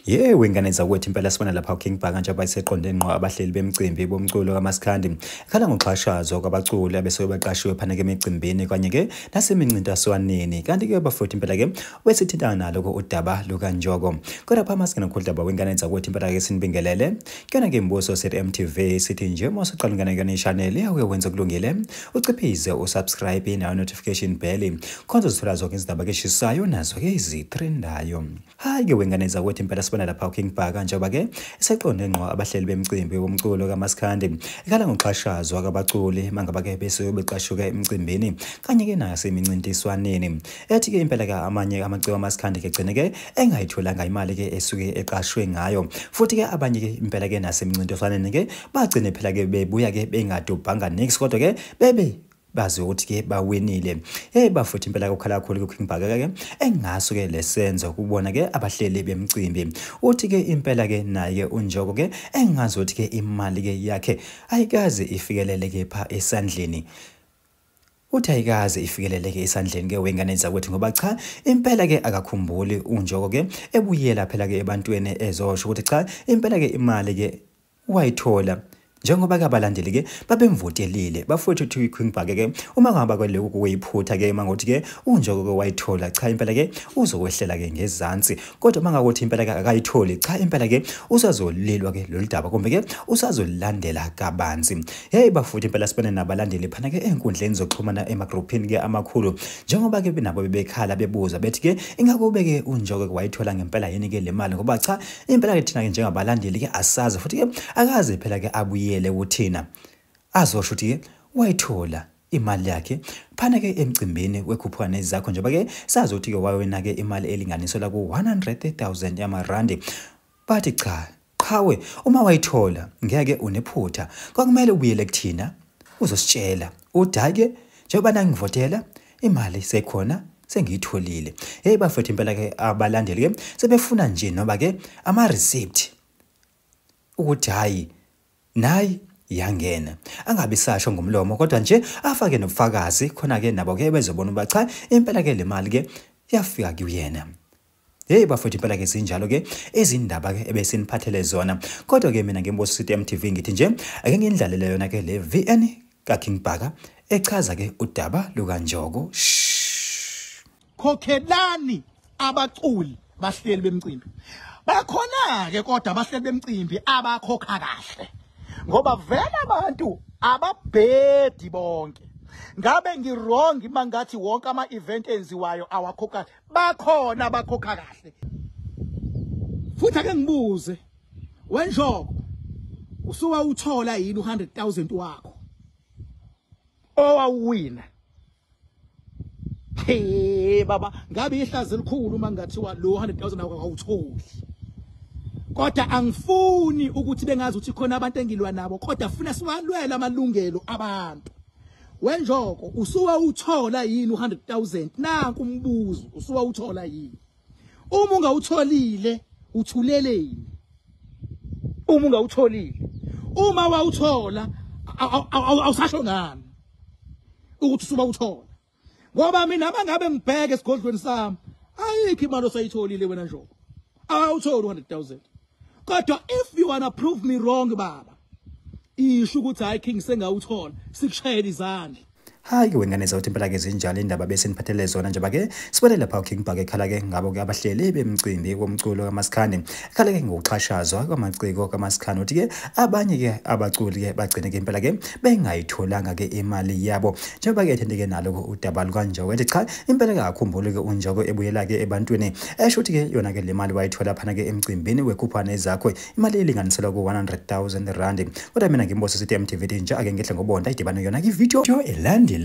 Yebo ingane zakwethu impela sibona lapha uKing Bhaka nje abayiseqonde ngqo abahleli bemicimbi bomculo kaMaskandi ekhala ngoxhashazwa kwabaculi abese baqashiwe phana ke emicimbini kanye ke nasemincintiswaneni kanti ke bafowethu impela ke wesithintana nalo ko udaba lukaNjoko kodwa pha masikena ukudaba wengane zakwethu impela ke sinibingelele kena ke imbuso set MTV sithi nje masuqala ingane ke channel yawe wenza kulungile uciphize usubscribe na notification bell khonza uzithola zonke izindaba ke shisayo nazo ke izitrendayo hayi ke wengane zakwethu impela sibona lapha uKing Bhaka njengoba ke eseqonde ngqo abahleli bemicimbi womculo kaMaskandi ekhala ngoxhashazwa kwabaculi mangaba ke bese beqashuka emicimbini kanye ke nasemincintiswaneni ethi ke impela ke amanye amaciko kaMaskandi ke gcine ke engayitholanga imali ke esuke eqashwe ngayo futhi ke abanye ke impela ke nasemincintiswaneni ke bagcine phela ke bebuya ke bengadubhanga nix kodwa ke bebe bazi ukuthi ke bawinile bafuthi impela ukhala kakhulu kuKing Bhaka ke engaso ke lesenzo kubona ke abahleli bemicimbi uthi ke impela ke naye uNjoko ke engazi ukuthi ke imali ke yakhe ayikaze ifikelele ke pha esandleni uthi ayikaze ifikeleleke esandleni ke wengane zakwethu ngoba cha impela ke akakhumbuli uNjoko ke ebuyela phela ke ebantwini ezosho ukuthi cha impela ke imali ke wayithola njengoba ke abalandeli ke babemvotelile bafuthe uthi uKing Bhaka ke uma ngaba kweleku kuyiphutha ke mangothi ke uNjoko ke wayithola cha impela ke uzokwehlela ke ngezansi kodwa mangakuthi impela ke akayitholi cha impela ke usazolilwa ke loludaba kumbe ke usazolilandela kabanzi bafuthe impela sibone nabalandeli phana ke enkundleni zokuxhumana emagroupini ke amakhulu njengoba ke benabo bebekhala bebuza bethi ke ingakube ke uNjoko ke wayithola ngempela yini ke le mali ngoba cha impela ke thina ke njengabalandeli ke asazi futhi ke akaze phela ke abuye uthina azosho ukuthi ke wayithola imali yakhe phana ke emcimbini wekhuphukane zakho njengoba ke sazi ukuthi ke wawena ke imali elinganiselwa ku 100,000 yamarandi bathi cha qhawe uma wayithola ngeke unephutha kwakumele ubuyele kuthina uzositshela uthi ke njengoba nangivotela imali sekhona sengiyitholile bafethu impela ke abalandeli ke sebefuna nje noba ke ama receipt ukuthi hayi nayi yangena angabe sasho ngomlomo kodwa nje afake nobufakazi khona ke nabo ke bezobona uba cha impela ke le mali ke yafika kuyena bafethu impela ke sinjalo ke izindaba ke ebesiniphathele zona kodwa ke mina ngembuso sithi MTV ngithi nje ake ngindlalele yona ke le VN kaKing Bhaka echaza ke udaba lukaNjoko khokhelani abaculi bahleli bemicimbi bakhona ke kodwa abahleli bemicimbi abakhokha kahle ngoba vele abantu ababhedi bonke ngabe ngirong mangathi wonke ama event enziwayo awakhokha bakhona abakhokha kahle futhi ake ngibuze weNjoko usuwa uthola yini u100,000 wakho owawina baba ngabe ihlazo elikhulu mangathiwa lo 100,000 wakho awutholi kodwa angifuni ukuthi bengazi ukuthi khona abantu engilwa nabo kodwa funa siwalwela amalungelo abantu weNjoko usuwa uthola yini u100,000 nanku umbuzo usuwa uthola yini uma ungawutholile uthuleleni uma ungawutholile uma wawuthola awusasho ngani ukuthi usuba uthola ngoba mina mangabe ngibheke esigodlweni sami ayikho imali osayitholile wena Njoko awutholi 100,000 kodwa if you wanna prove me wrong baba isho ukuthi hayi King sengawuthola sikushayela izandla hayi ke wengane zawuthi impela ke zinjalo indaba bese niphathele zona njengoba ke sibone lapha uKing Bhaka ekhala ke ngabo ke abahleli bemicimbi womculo kaMaskandi ekhala ke ngokuxhashazwa kwamaciko kaMaskandi uthi ke abanye ke abaculi ke bagcine ke impela ke bengayitholanga ke imali yabo njengoba ke ethende ke nalo udaba lukaNjoko ethi cha impela ke akukhumbule ke uNjoko ebuyela ke ebantwini esho ukuthi ke yona ke le mali wayithola phana ke emcimbini wekhuphane zakho imali elinganiselwa ku 100,000 rand kodwa mina ngimbosa sithi MTV nje ake ngehle ngobonda idibano yona ke video elandelayo